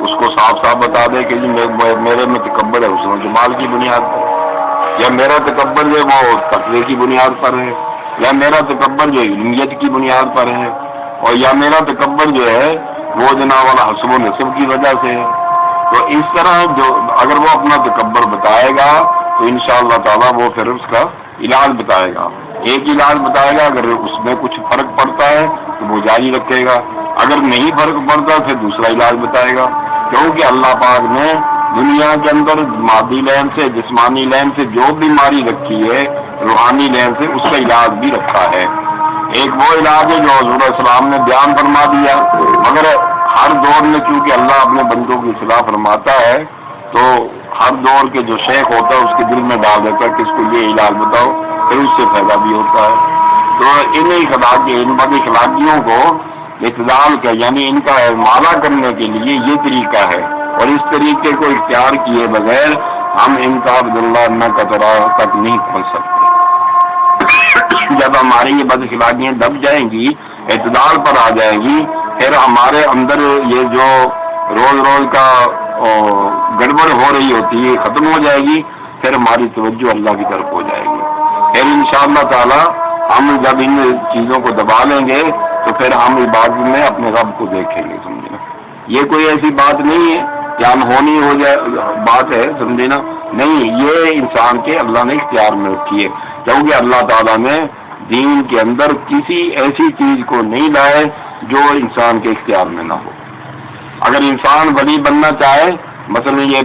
اس کو صاف صاف بتا دے کہ جی میرے میں تکبر ہے حسن و جمال کی بنیاد پر، یا میرا تکبر جو وہ تقوی کی بنیاد پر ہے، یا میرا تکبر جو علمیت کی بنیاد پر ہے، اور یا میرا تکبر جو ہے وہ جناب والا حسب و نسب کی وجہ سے ہے. تو اس طرح جو اگر وہ اپنا تکبر بتائے گا تو انشاءاللہ تعالیٰ وہ پھر اس کا علاج بتائے گا. ایک علاج بتائے گا، اگر اس میں کچھ فرق پڑتا ہے تو وہ جاری رکھے گا، اگر نہیں فرق پڑتا پھر دوسرا علاج بتائے گا. کیونکہ اللہ پاک نے دنیا کے اندر مادی لین سے، جسمانی لین سے جو بیماری رکھی ہے، روحانی لین سے اس کا علاج بھی رکھا ہے. ایک وہ علاج ہے جو حضور علیہ السلام نے بیان فرما دیا، مگر ہر دور میں چونکہ اللہ اپنے بندوں کی اصلاح فرماتا ہے تو ہر دور کے جو شیخ ہوتا ہے اس کے دل میں ڈال دیتا ہے کہ اس کو یہ علاج بتاؤ، پھر اس سے فائدہ بھی ہوتا ہے. تو ان بد اخلاقیوں کو اعتدال کا یعنی ان کا مالا کرنے کے لیے یہ طریقہ ہے، اور اس طریقے کو اختیار کیے بغیر ہم ان کا عبداللہ نہ قطرہ تک نہیں پہنچ سکتے. جب ہماری یہ بد اخلاقیاں دب جائیں گی، اعتدال پر آ جائیں گی، پھر ہمارے اندر یہ جو روز روز کا گڑبڑ ہو رہی ہوتی ہے ختم ہو جائے گی، پھر ہماری توجہ اللہ کی طرف ہو جائے گی. پھر انشاءاللہ تعالی ہم جب ان چیزوں کو دبا لیں گے تو پھر ہم عبادت میں اپنے رب کو دیکھیں گے. سمجھے نا، یہ کوئی ایسی بات نہیں ہے کہ انہونی ہو جائے بات ہے، سمجھے نا، نہیں، یہ انسان کے اللہ نے اختیار میں رکھی ہے. کیونکہ اللہ تعالیٰ نے دین کے اندر کسی ایسی چیز کو نہیں لائے جو انسان کے اختیار میں نہ ہو. اگر انسان ولی بننا چاہے، مثلا یہ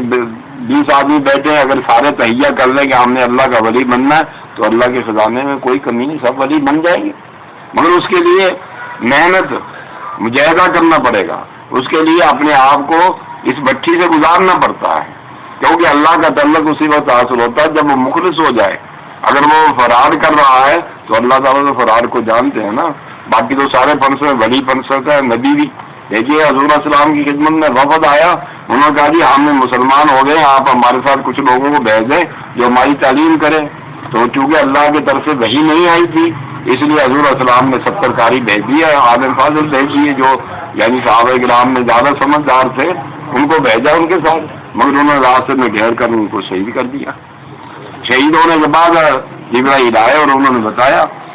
20 آدمی بیٹھے ہیں، اگر سارے تہیہ کر لیں کہ ہم نے اللہ کا ولی بننا ہے تو اللہ کے خزانے میں کوئی کمی نہیں، سب ولی بن جائیں گے. مگر اس کے لیے محنت مجاہدہ کرنا پڑے گا، اس کے لیے اپنے آپ کو اس بھٹی سے گزارنا پڑتا ہے. کیونکہ اللہ کا تعلق اسی وقت حاصل ہوتا ہے جب وہ مخلص ہو جائے. اگر وہ فرار کر رہا ہے تو اللہ تعالیٰ تو فرار کو جانتے ہیں نا، باقی تو سارے پنسے ولی پنسے نبی بھی. دیکھیے حضور السلام کی خدمت میں وفد آیا، انہوں نے کہا جی ہم مسلمان ہو گئے، آپ ہمارے ساتھ کچھ لوگوں کو بھیج دیں جو ہماری تعلیم کرے. تو چونکہ اللہ کی طرف سے وحی نہیں آئی تھی اس لیے حضور السلام نے 70 قاری بھیج دیا، عالم فاضل بھیج دیے جو یعنی صحابہ کرام میں زیادہ سمجھدار تھے، ان کو بھیجا ان کے ساتھ، مگر انہوں نے راستے میں گھیر کر ان کو شہید کر دیا. شہید ہونے کے بعد جبرائیل آئے اور انہوں نے بتایا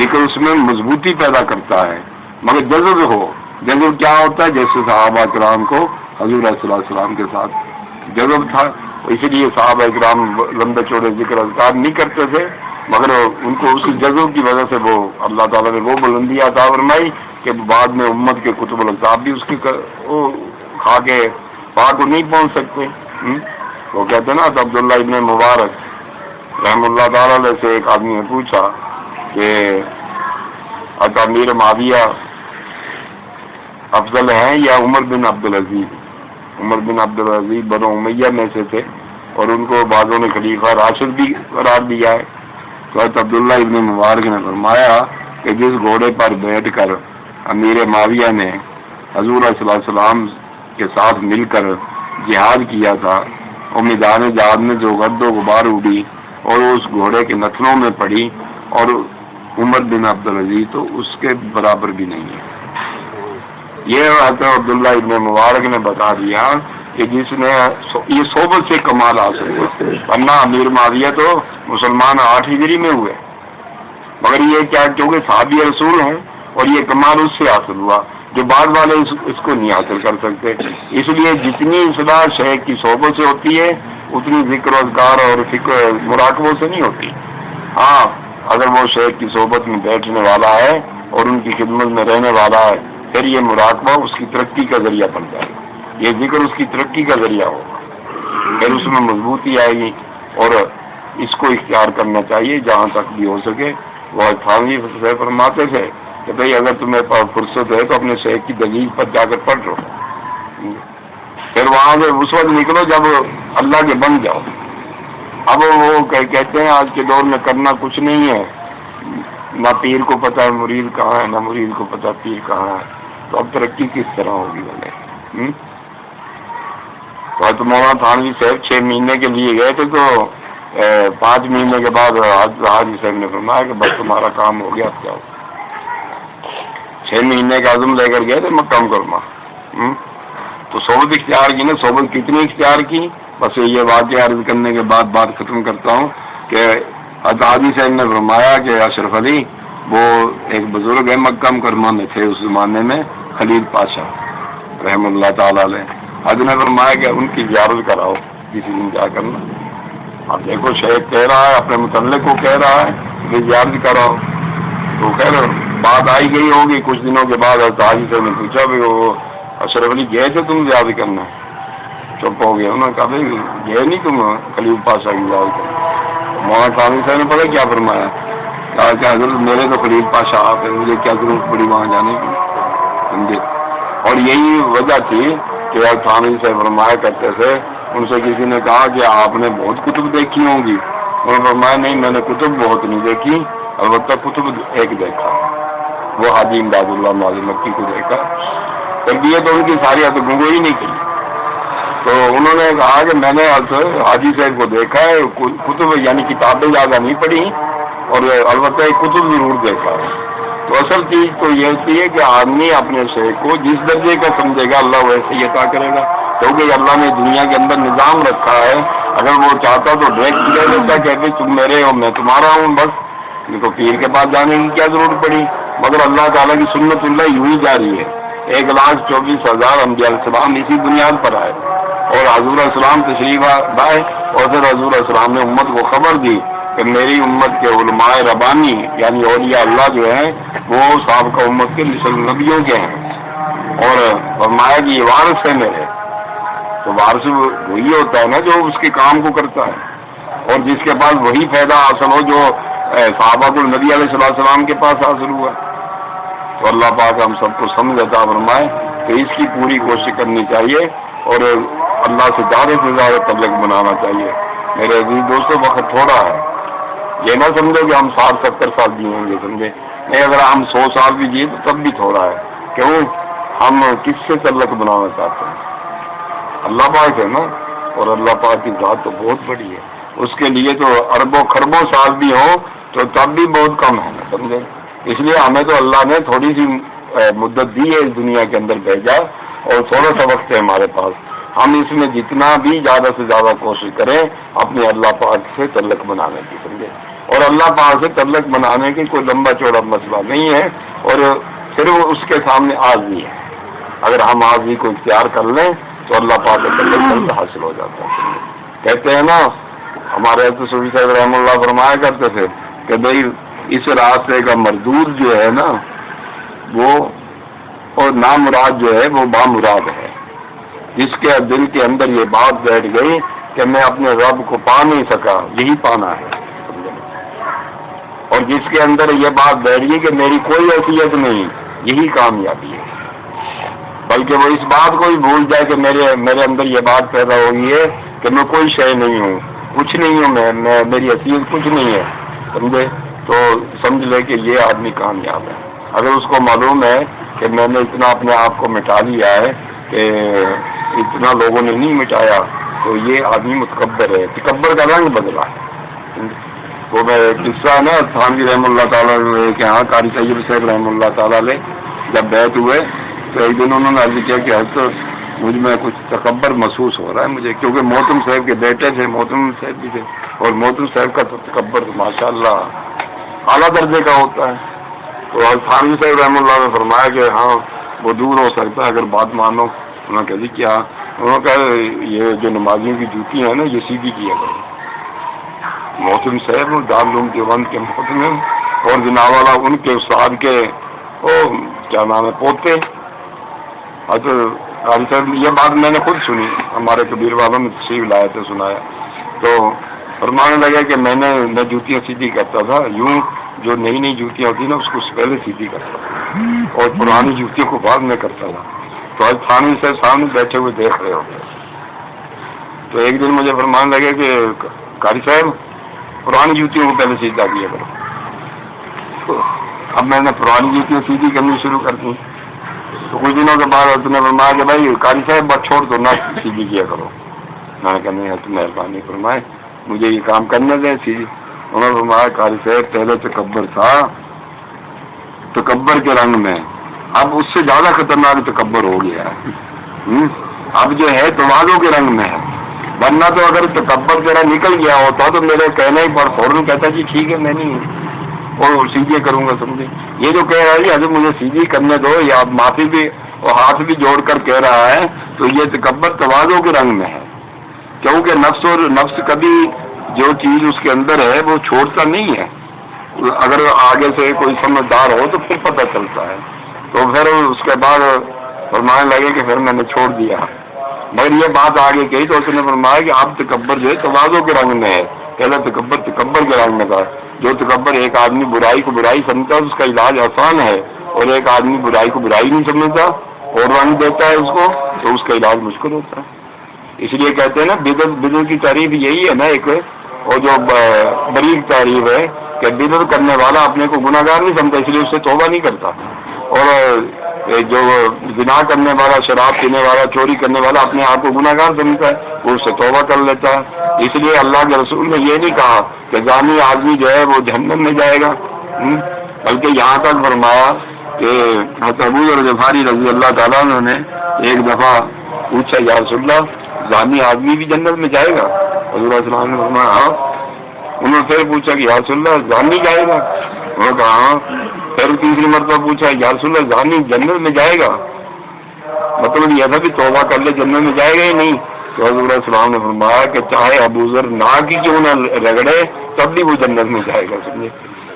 ذکر اس میں مضبوطی پیدا کرتا ہے، مگر جذب ہو، جذب کیا ہوتا ہے؟ جیسے صحابہ کرام کو حضور صلی اللہ علیہ وسلم کے ساتھ جذب تھا، اسی لیے صحابہ کرام لمبے چوڑے ذکر اذکار نہیں کرتے تھے، مگر ان کو اسی جذب کی وجہ سے وہ اللہ تعالیٰ نے وہ بلندی عطا فرمائی کہ بعد میں امت کے کتب الاذکار بھی اس کی کھا کے پاک کو نہیں پہنچ سکتے۔ وہ کہتے ہیں نا، تو عبداللہ ابن مبارک رحم اللہ تعالیٰ علیہ سے ایک آدمی نے پوچھا کہ امیر معاویہ افضل ہیں یا عمر بن عبدالعزیز؟ عمر بن عبدالعزیز بنو امیہ میں سے تھے اور ان کو بعضوں نے خلیفہ راشد بھی قرار دیا ہے۔ تو حضرت عبداللہ ابن مبارک نے فرمایا کہ جس گھوڑے پر بیٹھ کر امیر معاویہ نے حضور صلی اللہ علیہ وسلم کے ساتھ مل کر جہاد کیا تھا، اور میدان جہاد میں جو گرد و غبار اڑی اور اس گھوڑے کے نتنوں میں پڑی، اور عمر بن عبدالعزیز تو اس کے برابر بھی نہیں ہے۔ یہ حضرت عبداللہ ابن مبارک نے بتا دیا کہ جس نے یہ صحبت سے کمال حاصل ہوا، ورنہ امیر معاویہ تو مسلمان 8 ہجری میں ہوئے، مگر یہ کیا کیونکہ صحابی رسول ہیں اور یہ کمال اس سے حاصل ہوا جو بعد والے اس کو نہیں حاصل کر سکتے۔ اس لیے جتنی اصلاح شیخ کی صحبت سے ہوتی ہے اتنی ذکر و اذکار اور فکر مراقبوں سے نہیں ہوتی۔ ہاں، اگر وہ شیخ کی صحبت میں بیٹھنے والا ہے اور ان کی خدمت میں رہنے والا ہے، پھر یہ مراقبہ اس کی ترقی کا ذریعہ بن جائے گا، یہ ذکر اس کی ترقی کا ذریعہ ہوگا، پھر اس میں مضبوطی آئے گی، اور اس کو اختیار کرنا چاہیے جہاں تک بھی ہو سکے۔ وہ تھانوی سے فرماتے تھے کہ بھئی اگر تمہیں فرصت ہے تو اپنے شیخ کی دلیل پر جا کر پڑھ لو، پھر وہاں سے اس وقت نکلو جب اللہ کے بن جاؤ۔ اب وہ کہتے ہیں آج کے دور میں کرنا کچھ نہیں ہے، نہ پیر کو پتہ ہے مرید کہاں ہے، نہ مرید کو پتہ پیر کہاں ہے، تو اب ترقی کس طرح ہوگی والے؟ تو مولانا تھانوی صاحب 6 مہینے کے لیے گئے تھے، تو 5 مہینے کے بعد حاجی صاحب نے فرمایا کہ بس تمہارا کام ہو گیا، اب جاؤ۔ 6 مہینے کا عزم لے کر گئے تھے مکہ مکرمہ، تو صحبت اختیار کی نا، صحبت کتنی اختیار کی، بس یہ واقعہ عرض کرنے کے بعد بات ختم کرتا ہوں کہ حاجی صاحب نے فرمایا کہ اشرف علی وہ ایک بزرگ ہے مکہ مکرمہ میں تھے اس زمانے میں، خلیل پاشا رحم اللہ تعالیٰ علیہ، حج نے فرمایا کہ ان کی زیارت کراؤ کسی دن جا کرنا۔ اب دیکھو شیخ کہہ رہا ہے، اپنے متعلق کو کہہ رہا ہے کہ زیارت کراؤ، تو خیر بات آئی گئی ہوگی۔ کچھ دنوں کے بعد حاجی صاحب نے پوچھا بھی وہ اشرف علی گئے تھے تم زیارت کرنا؟ چپ ہو گیا، انہوں نے کہا بھائی گئے نہیں تم خلیل پاشا کی زیارت کرنا؟ مولانا ثانوی صاحب نے پتا کیا فرمایا؟ کہا کہ حضرت میرے تو خلیل پاشا آپ ہیں، مجھے کیا ضرورت پڑی وہاں جانے کی، سمجھے؟ اور یہی وجہ تھی کہ ثانوی صاحب فرمایا کرتے تھے، ان سے کسی نے کہا کہ آپ نے بہت کتب دیکھی ہوں گی، انہوں نے فرمایا نہیں میں نے کتب بہت نہیں دیکھی، البتہ کتب ایک دیکھا، وہ حاجی امداد اللہ معظم مکی کو دیکھا، تربیت ان کی ساری حد گنگوئی نہیں کی۔ تو انہوں نے کہا کہ میں نے حاجی صاحب کو دیکھا ہے، کتب یعنی کتابیں زیادہ نہیں پڑھی، اور البتہ ایک کتب ضرور دیکھا ہے۔ تو اصل چیز تو یہ ہوتی ہے کہ آدمی اپنے شیخ کو جس درجے کا سمجھے گا اللہ ویسے ہی عطا کرے گا، کیونکہ اللہ نے دنیا کے اندر نظام رکھا ہے، اگر وہ چاہتا تو ڈائریکٹ کیا دیتا کہ تم میرے ہو میں تمہارا ہوں، بس ان کو پیر کے پاس جانے کی کیا ضرورت پڑی؟ مگر اللہ تعالیٰ کی سنت اللہ یوں ہی جاری ہے، 1,24,000 انبیاء السلام اسی بنیاد پر آئے، اور حضور السلام تشریف لائے، اور پھر حضور السلام نے امت کو خبر دی کہ میری امت کے علماء ربانی یعنی اولیاء اللہ جو ہیں وہ سابقہ امت کے نسل نبیوں کے ہیں، اور فرمایا کہ یہ وارث ہے میرے۔ تو وارث وہی ہوتا ہے نا جو اس کے کام کو کرتا ہے، اور جس کے پاس وہی فائدہ حاصل ہو جو صحابہ النبی علیہ السلام کے پاس حاصل ہوا۔ تو اللہ پاک ہم سب کو سمجھ عطا فرمائے، تو اس کی پوری کوشش کرنی چاہیے اور اللہ سے زیادہ تعلق بنانا چاہیے۔ میرے عزیز دوستوں، وقت تھوڑا ہے، یہ نہ سمجھو کہ ہم 60-70 سال جیئیں گے، سمجھے نہیں، اگر ہم 100 سال بھی جیے تو تب بھی تھوڑا ہے، کیوں؟ ہم کس سے تعلق بنانا چاہتے ہیں؟ اللہ پاک ہے نا، اور اللہ پاک کی ذات تو بہت بڑی ہے، اس کے لیے تو اربوں خربوں سال بھی ہو تو تب بھی بہت کم ہے نا، سمجھے؟ اس لیے ہمیں تو اللہ نے تھوڑی سی مدت دی ہے اس دنیا کے اندر بھیجا، اور تھوڑا سا وقت ہے ہمارے پاس، ہم اس میں جتنا بھی زیادہ سے زیادہ کوشش کریں اپنے اللہ پاک سے تعلق بنانے کی، سمجھے؟ اور اللہ پاک سے تعلق بنانے کی کوئی لمبا چوڑا مسئلہ نہیں ہے، اور صرف اس کے سامنے عاجزی ہے. اگر ہم عاجزی کو اختیار کر لیں تو اللہ پاک کا تعلق حاصل ہو جاتا ہے. کہتے ہیں نا ہمارے حضرت صوفی صاحب رحمہ اللہ فرمایا کرتے تھے کہ بھائی اس راستے کا مردود جو ہے نا وہ اور نامراد جو ہے وہ بامراد ہے. جس کے دل کے اندر یہ بات بیٹھ گئی کہ میں اپنے رب کو پا نہیں سکا، یہی پانا ہے. اور جس کے اندر یہ بات بیٹھ گئی کہ میری کوئی حیثیت نہیں، یہی کامیابی ہے. بلکہ وہ اس بات کو بھی بھول جائے کہ میرے اندر یہ بات پیدا ہوئی ہے کہ میں کوئی شے نہیں ہوں، کچھ نہیں ہوں، میں میری حیثیت کچھ نہیں ہے، سمجھے، تو سمجھ لے کہ یہ آدمی کامیاب ہے. اگر اس کو معلوم ہے کہ میں نے اتنا اپنے آپ کو مٹا لیا ہے کہ اتنا لوگوں نے نہیں مٹایا، تو یہ آدمی متکبر ہے، تکبر کا رنگ بدلا ہے. وہ میں قصہ ہے نا تھانوی رحمہ اللہ تعالیٰ کہ ہاں قاری طیب صاحب رحمہ اللہ تعالیٰ علیہ جب بیعت ہوئے تو ایک دن انہوں نے عرض کیا کہ حضرت مجھ میں کچھ تکبر محسوس ہو رہا ہے مجھے، کیونکہ محتم صاحب کے بیٹے تھے، محتم صاحب بھی تھے، اور محتم صاحب کا تو تکبر ماشاء اللہ اعلیٰ درجے کا ہوتا ہے. تو تھانوی صاحب رحمہ اللہ نے فرمایا کہ ہاں وہ دور ہو سکتا ہے اگر بات مانو. انہوں نے کہا جی کیا؟ انہوں نے کہا یہ جو نمازیوں کی جوتی ہیں نا یہ سیدھی کیا کرو. محتم صاحب دارالعلوم دیوبند کے محتم اور جناب والا ان کے استاد کے کیا نام ہے پوتے. قاری صاحب یہ بات میں نے خود سنی، ہمارے کبیر والوں نے تشریف لائے تھے سنایا. تو فرمانے لگا کہ میں جوتیاں سیدھی کرتا تھا، یوں جو نئی نئی جوتیاں ہوتی نا اس کو پہلے سیدھی کرتا تھا اور پرانی جوتیوں کو بعد میں کرتا تھا. تو آج تھانوی صاحب سامنے بیٹھے ہوئے دیکھ رہے ہوتے. تو ایک دن مجھے فرمانے لگے کہ قاری صاحب پرانی جوتیوں کو پہلے سیدھا کیا کرو. اب میں نے پرانی جوتیاں سیدھی کرنی شروع کر دی. تو کچھ دنوں کے بعد حضرت نے فرمایا کہ بھائی قاری صاحب بات چھوڑ دو، نہ سیدھی کیا کرو. میں نے کہا نہیں حضرت مہربانی فرمائے مجھے یہ کام کرنے دیں سیدھی. انہوں نے فرمایا قاری صاحب پہلے تکبر تھا، تکبر کے رنگ میں، اب اس سے زیادہ خطرناک تکبر ہو گیا ہے. اب جو ہے تواضع کے رنگ میں ہے. ورنہ تو اگر تکبر ذرا نکل گیا ہوتا تو میرے کہنے ہی پر فوراً کہتا جی ٹھیک ہے میں نہیں ہوں اور سیدھی کروں گا. سمجھے یہ جو کہہ رہا ہے حضرت مجھے سیدھی کرنے دو، یا معافی بھی اور ہاتھ بھی جوڑ کر کہہ رہا ہے، تو یہ تکبر تواضع کے رنگ میں ہے. کیونکہ نفس کبھی جو چیز اس کے اندر ہے وہ چھوڑتا نہیں ہے. اگر آگے سے کوئی سمجھدار ہو تو پھر پتہ چلتا ہے. تو پھر اس کے بعد فرمانے لگے کہ پھر میں نے چھوڑ دیا. مگر یہ بات آگے کہی تو اس نے فرمایا کہ اب تکبر جو ہے تواضع کے رنگ میں ہے. پہلے تکبر کے رنگ میں تھا. جو تکبر ایک آدمی برائی کو برائی سمجھتا ہے اس کا علاج آسان ہے، اور ایک آدمی برائی کو برائی نہیں سمجھتا اور رنگ دیتا ہے اس کو تو اس کا علاج مشکل ہوتا ہے. اس لیے کہتے ہیں نا بدعت کی تعریف یہی ہے نا ایک، اور جو بریک تعریف ہے کہ بدعت کرنے والا اپنے کو گناہ گار نہیں سمجھتا، اس لیے اس سے توبہ نہیں کرتا. اور جو زنا کرنے والا، شراب پینے والا، چوری کرنے والا اپنے آپ کو گناہ گار سمجھتا ہے، وہ اس سے توبہ کر لیتا ہے. اس لیے اللہ کے رسول نے یہ نہیں کہا کہ زانی آدمی جو ہے وہ جہنم میں جائے گا، بلکہ یہاں تک فرمایا کہ حضرت ابو ذر غفاری رضی اللہ تعالیٰ عنہ نے ایک دفعہ پوچھا یا رسول اللہ زانی آدمی بھی جنت میں جائے گا؟ حضور صلی اللہ علیہ وسلم نے فرمایا ہاں. انہوں نے پھر پوچھا کہ یا رسول اللہ زانی جائے گا؟ انہوں نے کہا ہاں. پھر تیسری مرتبہ پوچھا یا رسول اللہ زانی جنت میں جائے گا؟ مطلب یہ تھا کہ توبہ کر لے جنت میں جائے گا ہی نہیں. تو حضور صلی اللہ علیہ وسلم نے فرمایا کہ چاہے ابو ذر ناک ہی کیوں نہ رگڑے تب بھی وہ جنت میں جائے گا. سمجھے،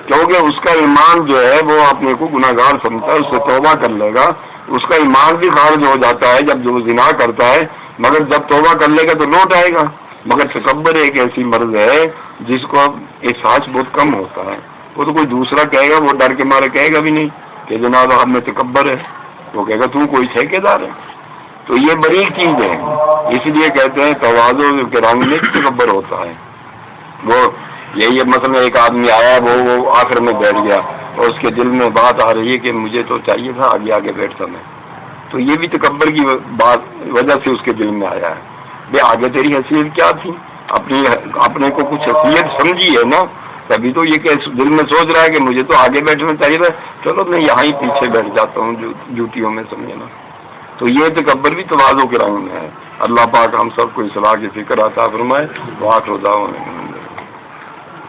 کیونکہ اس کا ایمان جو ہے وہ اپنے کو گناہ گار سمجھتا ہے، اس سے توبہ کر لے گا. اس کا ایمان بھی خارج ہو جاتا ہے جب جو زنا کرتا ہے، مگر جب توبہ کر لے گا تو لوٹ آئے گا. مگر تکبر ایک ایسی مرض ہے جس کو احساس بہت کم ہوتا ہے. وہ تو کوئی دوسرا کہے گا، وہ ڈر کے مارے کہے گا بھی نہیں کہ جناب آپ میں تکبر ہے، وہ کہے گا تو کوئی ٹھیکیدار ہے. تو یہ بڑی چیز ہے. اس لیے کہتے ہیں تواضع کے رنگ میں تکبر ہوتا ہے. وہ یہی مثلا ایک آدمی آیا، وہ آخر میں بیٹھ گیا اور اس کے دل میں بات آ رہی ہے کہ مجھے تو چاہیے تھا آگے بیٹھتا میں. تو یہ بھی تکبر کی وجہ سے اس کے دل میں آیا ہے. بے آگے تیری حیثیت کیا تھی؟ اپنے کو کچھ حیثیت سمجھی ہے نا، تبھی تو یہ کہ دل میں سوچ رہا ہے کہ مجھے تو آگے بیٹھنا چاہیے تھا، چلو میں یہاں ہی پیچھے بیٹھ جاتا ہوں جوتیوں میں. سمجھے نا، تو یہ تکبر بھی تواضع کے رنگ میں ہے. اللہ پاک ہم سب کو اصلاح کی فکر عطا فرمائے. واخر دعوانا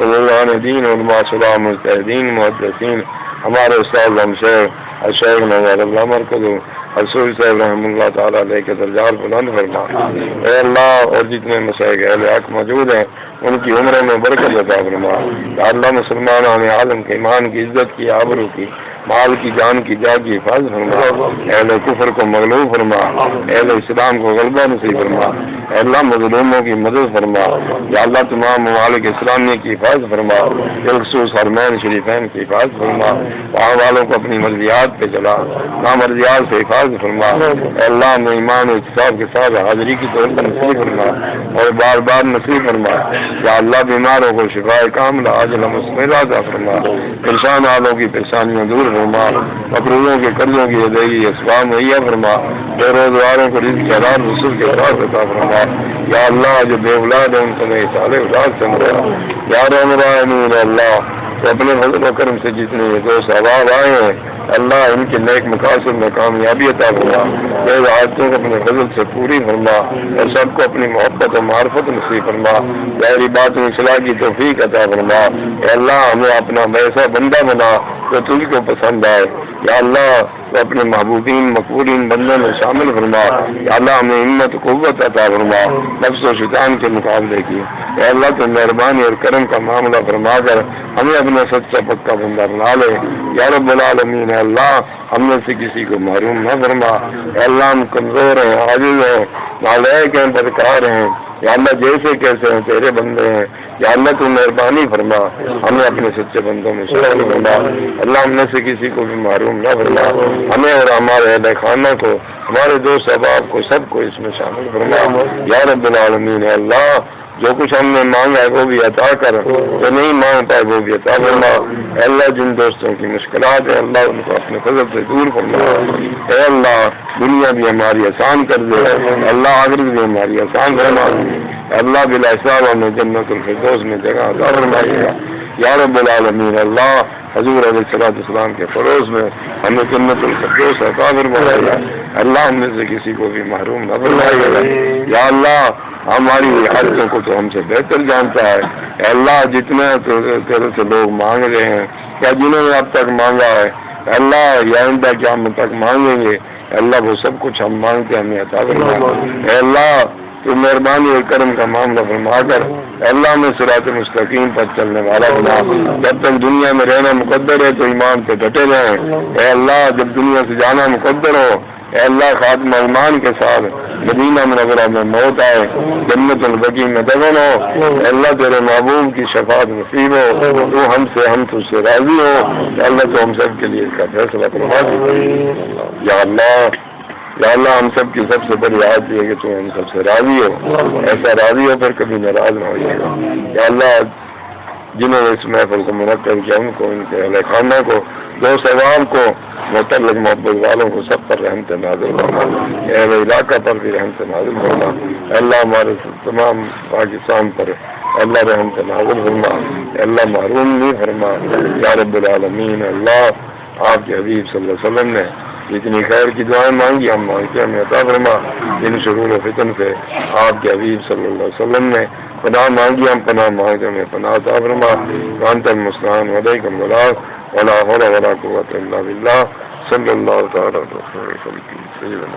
بزرگان دین علماء صلاح مجتہدین محدثین ہمارے استاد الشیخ نویر اللہ مرکز رسول صاحب رحم اللہ تعالیٰ علیہ کے درجات بلند فرما اے اللہ، اور جتنے مسائل اہل حق موجود ہیں ان کی عمروں میں برکت عطا فرما یا اللہ، مسلمانوں نے عالم کے ایمان کی عزت کی آبرو کی مال کی جان کی جا کی حفاظت فرما، اہل کفر کو مغلوب فرما، اہل اسلام کو غلبہ نصیب فرما، اے اللہ مظلوموں کی مدد فرما یا اللہ، تمام ممالک اسلامیہ کی حفاظت فرما، بالخصوص حرمین شریفین کی حفاظت فرما، وہاں والوں کو اپنی مرضیات پہ چلا، نامرضیات سے حفاظت فرما، اے اللہ ہمیں ایمان و احتساب کے ساتھ حاضری کی توفیق نصیب فرما اور بار بار نصیب فرما یا اللہ، بیماروں کو شفا کاملہ عاجلہ مستمرہ عطا فرما، پریشان حالوں کی پریشانیاں دور فرما، مقروضوں کے قرضوں کی ادائیگی اسباب مہیا فرما، بے روزگاروں کو رزق حلال رسول کے ساتھ عطا فرما یا اللہ، جو بے اولاد ہیں ان کو نئے صالح اولاد سے مرا یا رحم الرحمین، اللہ تو اپنے فضل و کرم سے جتنے یہ دوست احباب آئے ہیں اللہ، ان کے نیک مقاصد میں کامیابی عطا فرما، غیر حاجتوں کو اپنے فضل سے پوری فرما اور سب کو اپنی محبت و معرفت نصیب فرما، ظاہری بات میں اصلاح کی توفیق عطا فرما، اے اللہ ہمیں اپنا ایسا بندہ بنا جو تجھ کو پسند آئے یا اللہ، تو اپنے محبوبین مقبولین بندوں میں شامل فرما یا اللہ، ہمیں ہمت و قوت عطا فرما نفس و شیطان کے مقابلے کی، اے اللہ تو مہربانی اور کرم کا معاملہ فرما کر ہمیں اپنا سچا پکا بندہ بنا لے یا رب العالمین، اے اللہ ہم میں سے کسی کو محروم نہ فرما، اے اللہ ہم کمزور ہیں، عاجز ہیں، نالائق ہیں، بدکار ہیں یا اللہ، جیسے کیسے ہیں تیرے بندے ہیں یا اللہ، تو مہربانی فرما ہمیں اپنے سچے بندوں میں شامل فرما، اللہ ہم میں سے کسی کو بھی محروم نہ فرما، ہمیں اور ہمارے اہل خانہ کو، ہمارے دوست احباب کو، سب کو اس میں شامل فرما یا رب العالمین، اللہ جو کچھ ہم نے مانگا ہے وہ بھی عطا کر، جو نہیں مانگ پائے وہ بھی عطا فرما، اے اللہ جن دوستوں کی مشکلات ہیں اللہ ان کو اپنے فضل سے دور فرما، اے اللہ دنیا بھی ہماری آسان کر دے، اللہ آخرت بھی ہماری آسان فرما، اللہ بلا حساب ہمیں جنت الفردوس میں جگہ عطا فرمائے گا یا رب العالمین، اللہ حضور علیہ السلام کے فروز میں ہمیں جنت الفردوس عطا فرمائے گا، اللہ ہم میں سے کسی کو بھی محروم نہ فرمائے گا یا اللہ، ہماری حاجتوں کو تو ہم سے بہتر جانتا ہے، اے اللہ جتنے تیرے سے لوگ مانگ رہے ہیں یا جنہوں نے اب تک مانگا ہے اللہ یا آئندہ قیامت تک مانگیں گے، اللہ وہ سب کچھ ہم مانگتے ہمیں عطا فرما، اے اللہ تو مہربانی اور کرم کا معاملہ فرما کر اللہ میں صراط مستقیم پر چلنے والا بنا، جب تک دنیا میں رہنا مقدر ہے تو ایمان پہ ڈٹے رہیں، اے اللہ جب دنیا سے جانا مقدر ہو اے اللہ خاتمہ ایمان کے ساتھ مدینہ منورہ میں موت آئے، جنت البقیع میں دفن ہو، اے اللہ تیرے محبوب کی شفاعت نصیب ہو، تو ہم تجھ سے راضی ہو، اے اللہ تو ہم سب کے لیے اس کا فیصلہ فرما دے یا اللہ ہم سب کی سب سے بڑی عادت یہ ہے کہ تو ہم سب سے راضی ہو، ایسا راضی ہو پر کبھی ناراض نہ ہوئے گا یا اللہ، جنہوں نے اس محفل کو منعقد کیا ان کو، ان کے اہل خانہ کو، دوست احباب کو، متعلق محبت والوں کو سب پر رحمت نازل فرما، اہل علاقہ پر بھی رحمت نازل فرما، اللہ ہمارے تمام پاکستان پر اللہ رحمت نازل فرما، اللہ محروم نہیں فرما یا رب العالمین، اللہ آپ کے حبیب صلی اللہ علیہ وسلم نے جتنی خیر کی دعائیں مانگی ہم مانگتے ہمیں عطا فرما، جن شرور و فتن سے آپ کے حبیب صلی اللہ علیہ وسلم نے پناہ مانگی ہم پناہ مانگتے ہمیں پناہ عطا فرما، وانت المستعان وعلیک البلاغ ولا حول ولا قوة الا باللہ صلی اللہ تعالی علیہ وسلم.